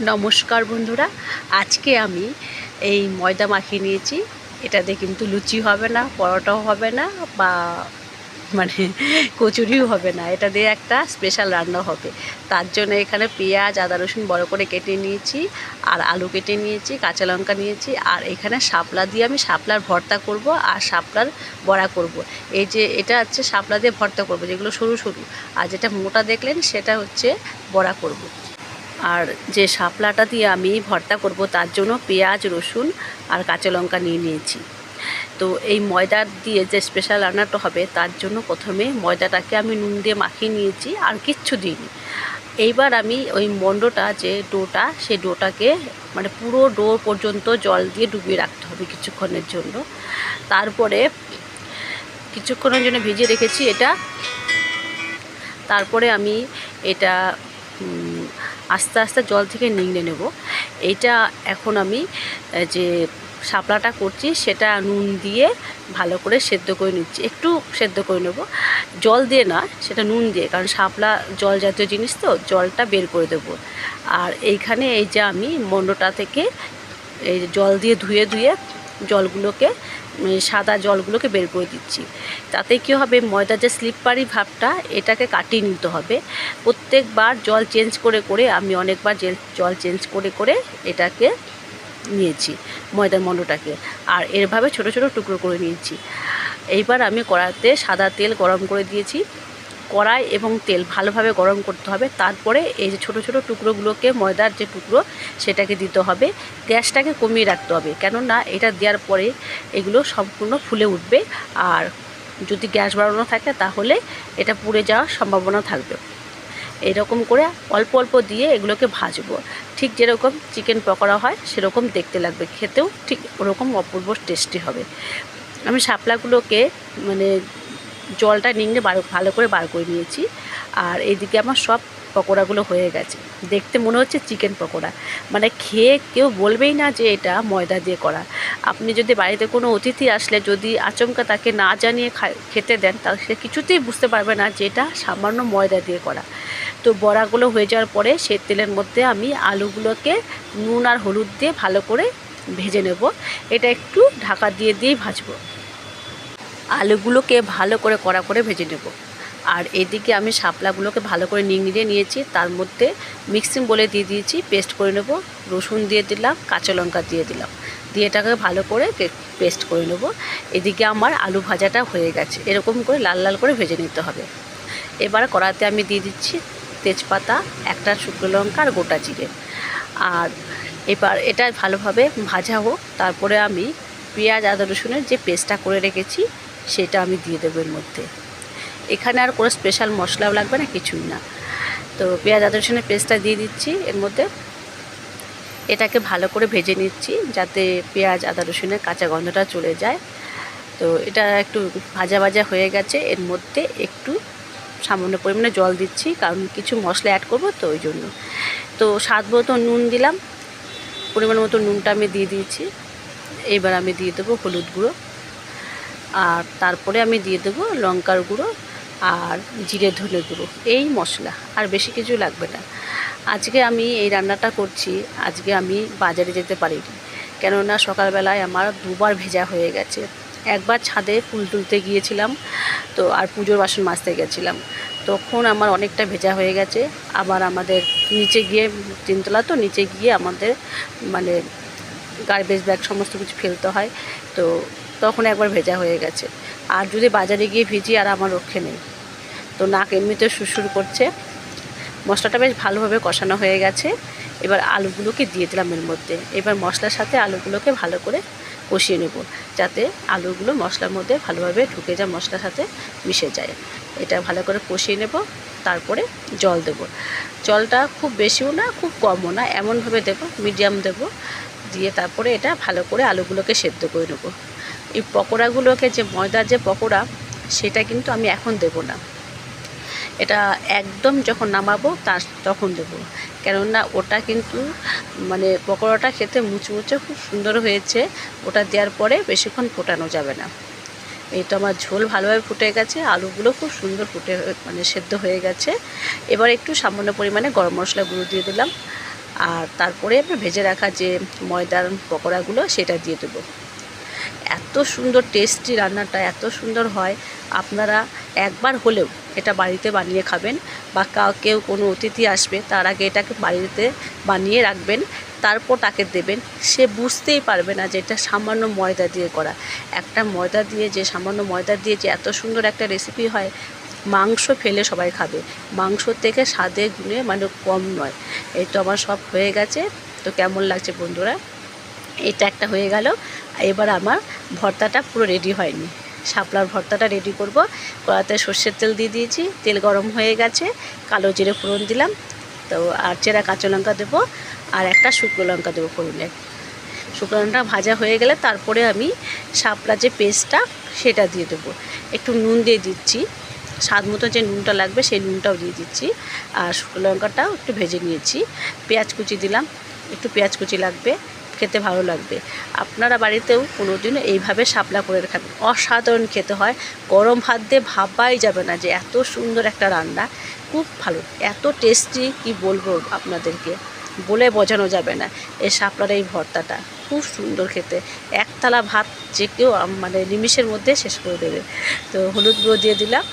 নমস্কার বন্ধুরা, আজকে আমি এই ময়দা মাখিয়ে নিয়েছি। এটা দিয়ে কিন্তু লুচি হবে না, পরোটাও হবে না, বা মানে কচুরিও হবে না। এটা দিয়ে একটা স্পেশাল রান্না হবে। তার জন্য এখানে পেঁয়াজ, আদা, রসুন বড় করে কেটে নিয়েছি, আর আলু কেটে নিয়েছি, কাঁচা লঙ্কা নিয়েছি, আর এখানে শাপলা দিয়ে আমি শাপলার ভর্তা করব আর শাপলার বড়া করব। এই যে এটা হচ্ছে শাপলা দিয়ে ভর্তা করব, যেগুলো সরু সরু, আর যেটা মোটা দেখলেন সেটা হচ্ছে বড়া করব। আর যে শাপলাটা দিয়ে আমি ভর্তা করব তার জন্য পেঁয়াজ, রসুন আর কাঁচা লঙ্কা নিয়ে নিয়েছি। তো এই ময়দা দিয়ে যে স্পেশাল রান্নাটা হবে তার জন্য প্রথমে ময়দাটাকে আমি নুন দিয়ে মাখিয়ে নিয়েছি, আর কিচ্ছু দিইনি। এইবার আমি ওই মণ্ডটা যে ডোটা, সেই ডোটাকে মানে পুরো ডো পর্যন্ত জল দিয়ে ডুবিয়ে রাখতে হবে কিছুক্ষণের জন্য। তারপরে কিছুক্ষণের জন্য ভিজিয়ে রেখেছি এটা। তারপরে আমি এটা আস্তে আস্তে জল থেকে নিংড়ে নেব। এইটা এখন আমি যে শাপলাটা করছি সেটা নুন দিয়ে ভালো করে সেদ্ধ করে নিচ্ছি। একটু সেদ্ধ করে নেব, জল দিয়ে না, সেটা নুন দিয়ে, কারণ শাপলা জল জাতীয় জিনিস তো, জলটা বের করে দেব। আর এইখানে এই যে আমি মণ্ডটা থেকে এই জল দিয়ে ধুয়ে ধুয়ে জলগুলোকে, সাদা জলগুলোকে বের করে দিচ্ছি। তাতে কী হবে, ময়দার যে স্লিপারি ভাবটা এটাকে কাটিয়ে নিতে হবে। প্রত্যেকবার জল চেঞ্জ করে করে আমি অনেকবার জল চেঞ্জ করে করে এটাকে নিয়েছি, ময়দার মণ্ডটাকে, আর এরভাবে ছোট ছোট টুকরো করে নিয়েছি। এইবার আমি কড়াইতে সাদা তেল গরম করে দিয়েছি। কড়াই এবং তেল ভালোভাবে গরম করতে হবে। তারপরে এই যে ছোটো ছোটো টুকরোগুলোকে, ময়দার যে টুকরো সেটাকে দিতে হবে। গ্যাসটাকে কমিয়ে রাখতে হবে, কেননা এটা দেওয়ার পরে এগুলো সম্পূর্ণ ফুলে উঠবে, আর যদি গ্যাস বাড়ানো থাকে তাহলে এটা পুড়ে যাওয়ার সম্ভাবনা থাকবে। এরকম করে অল্প অল্প দিয়ে এগুলোকে ভাজবো, ঠিক যেরকম চিকেন পকোড়া হয় সেরকম দেখতে লাগবে, খেতেও ঠিক ওরকম অপূর্ব টেস্টি হবে। আমি শাপলাগুলোকে মানে জলটা নিংড়ে ভালো করে বার করে নিয়েছি। আর এইদিকে আমার সব পকোড়াগুলো হয়ে গেছে। দেখতে মনে হচ্ছে চিকেন পকোড়া, মানে খেয়ে কেউ বলবেই না যে এটা ময়দা দিয়ে করা। আপনি যদি বাড়িতে কোনো অতিথি আসলে যদি আচমকা তাকে না জানিয়ে খেতে দেন, তাহলে সে কিছুতেই বুঝতে পারবে না যে এটা সামান্য ময়দা দিয়ে করা। তো বড়াগুলো হয়ে যাওয়ার পরে সেই তেলের মধ্যে আমি আলুগুলোকে নুন আর হলুদ দিয়ে ভালো করে ভেজে নেব। এটা একটু ঢাকা দিয়ে দিয়েই ভাজবো। আলুগুলোকে ভালো করে কড়া করে ভেজে নেব। আর এদিকে আমি শাপলাগুলোকে ভালো করে নিংড়ে নিয়েছি, তার মধ্যে মিক্সিং বলে দিয়ে দিয়েছি, পেস্ট করে নেব। রসুন দিয়ে দিলাম, কাঁচা লঙ্কা দিয়ে দিলাম, দিয়ে এটাকে ভালো করে পেস্ট করে নেব। এদিকে আমার আলু ভাজাটা হয়ে গেছে, এরকম করে লাল লাল করে ভেজে নিতে হবে। এবার কড়াতে আমি দিয়ে দিচ্ছি তেজপাতা, একটা শুকনো লঙ্কা আর গোটা জিরে। আর এবার এটা ভালোভাবে ভাজা হোক, তারপরে আমি পেঁয়াজ, আদা, রসুনের যে পেস্টটা করে রেখেছি সেটা আমি দিয়ে দেবো এর মধ্যে। এখানে আর কোনো স্পেশাল মশলাও লাগবে না, কিছুই না। তো পেঁয়াজ, আদা, রসুনের পেস্টটা দিয়ে দিচ্ছি এর মধ্যে। এটাকে ভালো করে ভেজে নিচ্ছি যাতে পেঁয়াজ, আদা, রসুনের কাঁচা গন্ধটা চলে যায়। তো এটা একটু ভাজা ভাজা হয়ে গেছে। এর মধ্যে একটু সামান্য পরিমাণে জল দিচ্ছি, কারণ কিছু মশলা অ্যাড করবো তো ওই জন্য। তো স্বাদ মতো নুন দিলাম, পরিমাণ মতো নুনটা আমি দিয়ে দিয়েছি। এইবার আমি দিয়ে দেবো হলুদ গুঁড়ো, আর তারপরে আমি দিয়ে দেবো লঙ্কার গুঁড়ো আর জিরে ধনে গুঁড়ো। এই মশলা, আর বেশি কিছু লাগবে না। আজকে আমি এই রান্নাটা করছি, আজকে আমি বাজারে যেতে পারিনি, কেননা সকালবেলায় আমার দুবার ভেজা হয়ে গেছে। একবার ছাদে ফুল তুলতে গিয়েছিলাম, তো আর পুজোর বাসন মাজতে গেছিলাম, তখন আমার অনেকটা ভেজা হয়ে গেছে। আবার আমাদের নিচে গিয়ে, তিনতলা তো, নিচে গিয়ে আমাদের মানে গার্বেজ ব্যাগ সমস্ত কিছু ফেলতে হয়, তো তখন একবার ভেজা হয়ে গেছে। আর যদি বাজারে গিয়ে ভিজি আর আমার রক্ষে নেই, তো নাক এমনিতে সুরসুর করছে। মশলাটা বেশ ভালোভাবে কষানো হয়ে গেছে। এবার আলুগুলোকে দিয়ে দিলাম এর মধ্যে। এবার মশলার সাথে আলুগুলোকে ভালো করে কষিয়ে নেব, যাতে আলুগুলো মশলার মধ্যে ভালোভাবে ঢুকে যায়, মশলার সাথে মিশে যায়। এটা ভালো করে কষিয়ে নেব। তারপরে জল দেব। জলটা খুব বেশিও না, খুব কমও না, এমনভাবে দেব, মিডিয়াম দেব। দিয়ে তারপরে এটা ভালো করে আলুগুলোকে সেদ্ধ করে নেব। এই পকোড়াগুলোকে, যে ময়দার যে পকোড়া, সেটা কিন্তু আমি এখন দেব না, এটা একদম যখন নামাবো তখন দেবো। কেননা ওটা কিন্তু মানে পকোড়াটা খেতে মুচমুচে খুব সুন্দর হয়েছে, ওটা দেওয়ার পরে বেশিক্ষণ ফোটানো যাবে না। এই তো আমার ঝোল ভালোভাবে ফুটে গেছে, আলুগুলো খুব সুন্দর ফুটে মানে সেদ্ধ হয়ে গেছে। এবার একটু সামান্য পরিমাণে গরম মশলা গুঁড়ো দিয়ে দিলাম, আর তারপরে আমি ভেজে রাখা যে ময়দার পকোড়াগুলো সেটা দিয়ে দেবো। এত সুন্দর টেস্টি রান্নাটা, এত সুন্দর হয়। আপনারা একবার হলেও এটা বাড়িতে বানিয়ে খাবেন, বা কেউ কোনো অতিথি আসবে তার আগে এটাকে বাড়িতে বানিয়ে রাখবেন, তারপর তাকে দেবেন। সে বুঝতেই পারবে না যে এটা সামান্য ময়দা দিয়ে করা। একটা ময়দা দিয়ে, যে সামান্য ময়দা দিয়ে যে এত সুন্দর একটা রেসিপি হয়, মাংস ফেলে সবাই খাবে। মাংস থেকে স্বাদে গুণে মানে কম নয়। এই তো আমার সব হয়ে গেছে। তো কেমন লাগছে বন্ধুরা? এটা একটা হয়ে গেল। এবার আমার ভর্তাটা পুরো রেডি হয়নি। শাপলার ভর্তাটা রেডি করব। কড়াতে সর্ষের তেল দিয়ে দিয়েছি, তেল গরম হয়ে গেছে, কালো জিরে ফোড়ন দিলাম, তো আর চেরা কাঁচা লঙ্কা দেবো, আর একটা শুকনো লঙ্কা দেবো ফোড়নে। শুকনো লঙ্কা ভাজা হয়ে গেলে তারপরে আমি শাপলা যে পেস্টটা সেটা দিয়ে দেবো। একটু নুন দিয়ে দিচ্ছি, স্বাদ মতো যে নুনটা লাগবে সেই নুনটাও দিয়ে দিচ্ছি। আর শুকনো লঙ্কাটাও একটু ভেজে নিয়েছি। পেঁয়াজ কুচি দিলাম, একটু পেঁয়াজ কুচি লাগবে, খেতে ভালো লাগবে। আপনারা বাড়িতেও কোনো দিনও এইভাবে শাপলা করে খাবেন, অসাধারণ খেতে হয়। গরম ভাত দিয়ে ভাবাই যাবে না যে এত সুন্দর একটা রান্না, খুব ভালো, এত টেস্টি কি বলবো আপনাদেরকে, বলে বোঝানো যাবে না। এই শাপলার এই ভর্তাটা খুব সুন্দর খেতে, এক থালা ভাত যে কেউ মানে নিমিষের মধ্যে শেষ করে দেবে। তো হলুদ গুঁড়ো দিয়ে দিলাম,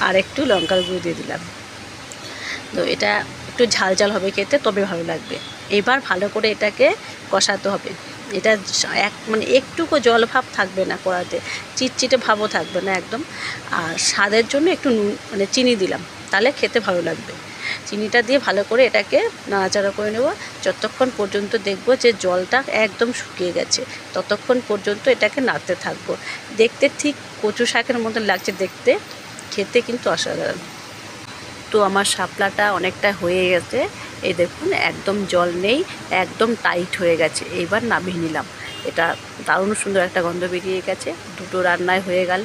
আর একটু লঙ্কার গুঁড়ো দিয়ে দিলাম। তো এটা একটু ঝাল ঝাল হবে খেতে, তবে ভালো লাগবে। এবার ভালো করে এটাকে কষাতে হবে। এটা মানে একটুকু জল ভাব থাকবে না কড়াতে, চিটচিটে ভাবও থাকবে না একদম। আর স্বাদের জন্য একটু নুন মানে চিনি দিলাম, তাহলে খেতে ভালো লাগবে। চিনিটা দিয়ে ভালো করে এটাকে নাড়াচাড়া করে নেব, যতক্ষণ পর্যন্ত দেখব যে জলটা একদম শুকিয়ে গেছে, ততক্ষণ পর্যন্ত এটাকে নাড়তে থাকবো। দেখতে ঠিক কচু শাকের মতন লাগছে দেখতে, খেতে কিন্তু অসাধারণ। তো আমার শাপলাটা অনেকটা হয়ে গেছে, এই দেখুন একদম জল নেই, একদম টাইট হয়ে গেছে। এইবার নামিয়ে নিলাম। এটা দারুণ সুন্দর একটা গন্ধ বেরিয়ে গেছে। দুটো রান্নায় হয়ে গেল।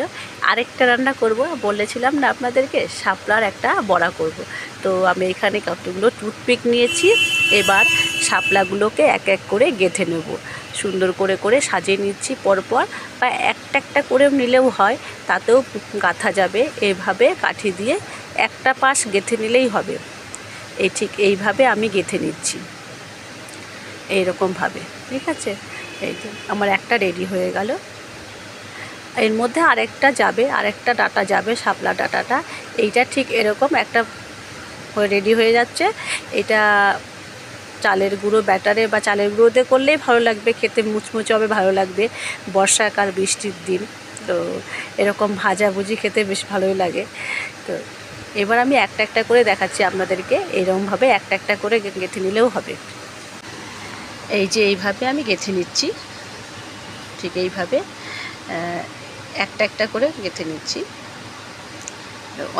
আরেকটা রান্না করব, বলেছিলাম না আপনাদেরকে, শাপলার একটা বড়া করব। তো আমি এখানে কতগুলো টুথপিক নিয়েছি। এবার শাপলাগুলোকে এক এক করে গেঁথে নেব, সুন্দর করে করে সাজিয়ে নিচ্ছি পরপর, বা একটা একটা করেও নিলেও হয়, তাতেও গাঁথা যাবে। এইভাবে কাঠি দিয়ে একটা পাশ গেঁথে নিলেই হবে। এই ঠিক এইভাবে আমি গেঁথে নিচ্ছি, এইরকমভাবে। ঠিক আছে, এই যে আমার একটা রেডি হয়ে গেল। এর মধ্যে আরেকটা যাবে, আরেকটা ডাটা যাবে, শাপলা ডাটাটা। এইটা ঠিক এরকম একটা রেডি হয়ে যাচ্ছে। এটা চালের গুঁড়ো ব্যাটারে বা চালের গুঁড়োতে করলেই ভালো লাগবে, খেতে মুচমুচে হবে, ভালো লাগবে। বর্ষাকাল, বৃষ্টির দিন, তো এরকম ভাজাভুজি খেতে বেশ ভালোই লাগে। তো এবার আমি একটা একটা করে দেখাচ্ছি আপনাদেরকে, এরকমভাবে একটা একটা করে গেঁথে নিলেও হবে। এই যে এইভাবে আমি গেঁথে নিচ্ছি, ঠিক এইভাবে একটা একটা করে গেঁথে নিচ্ছি।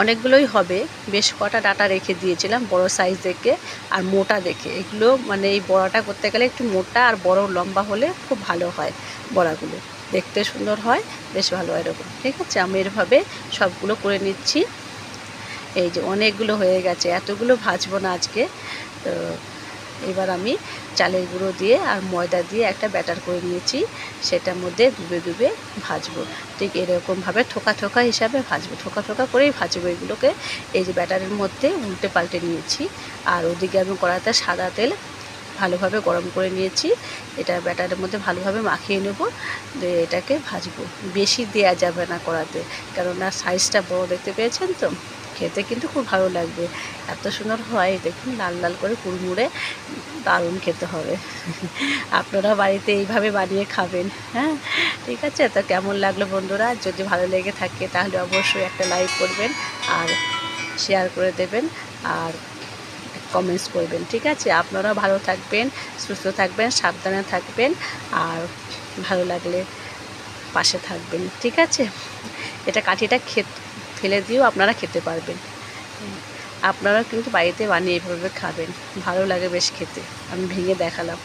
অনেকগুলোই হবে, বেশ কটা ডাটা রেখে দিয়েছিলাম বড় সাইজ দেখে আর মোটা দেখে। এগুলো মানে এই বড়াটা করতে গেলে একটু মোটা আর বড় লম্বা হলে খুব ভালো হয়, বড়াগুলো দেখতে সুন্দর হয়, বেশ ভালো হয় এরকম। ঠিক আছে, আমি এরভাবে সবগুলো করে নিচ্ছি। এই যে অনেকগুলো হয়ে গেছে, এতগুলো ভাজবো না আজকে। তো এবার আমি চালের গুঁড়ো দিয়ে আর ময়দা দিয়ে একটা ব্যাটার করে নিয়েছি, সেটার মধ্যে ডুবে ডুবে ভাজবো। ঠিক এরকমভাবে থোকা থোকা হিসাবে ভাজবো, থোকা থোকা করেই ভাজবো এগুলোকে। এই যে ব্যাটারের মধ্যে উল্টে পাল্টে নিয়েছি, আর ওদিকে আমি কড়াতে সাদা তেল ভালোভাবে গরম করে নিয়েছি। এটা ব্যাটারের মধ্যে ভালোভাবে মাখিয়ে নেব, দিয়ে এটাকে ভাজবো। বেশি দেওয়া যাবে না কড়াতে, কেননা সাইজটা বড় দেখতে পেয়েছেন তো, খেতে কিন্তু খুব ভালো লাগবে। এত সুন্দর হয় দেখুন, লাল লাল করে কুড়মুড়ে, দারুণ খেতে হবে। আপনারা বাড়িতে এইভাবে বানিয়ে খাবেন। হ্যাঁ, ঠিক আছে। তো কেমন লাগলো বন্ধুরা? যদি ভালো লেগে থাকে তাহলে অবশ্যই একটা লাইক করবেন, আর শেয়ার করে দেবেন, আর কমেন্টস করবেন। ঠিক আছে, আপনারা ভালো থাকবেন, সুস্থ থাকবেন, সাবধানে থাকবেন, আর ভালো লাগলে পাশে থাকবেন। ঠিক আছে, এটা কাঠিটা ফেলে দিয়েও আপনারা খেতে পারবেন। আপনারা কিন্তু বাড়িতে বানিয়ে এভাবে খাবেন, ভালো লাগে বেশ খেতে। আমি ভেঙে দেখালাম।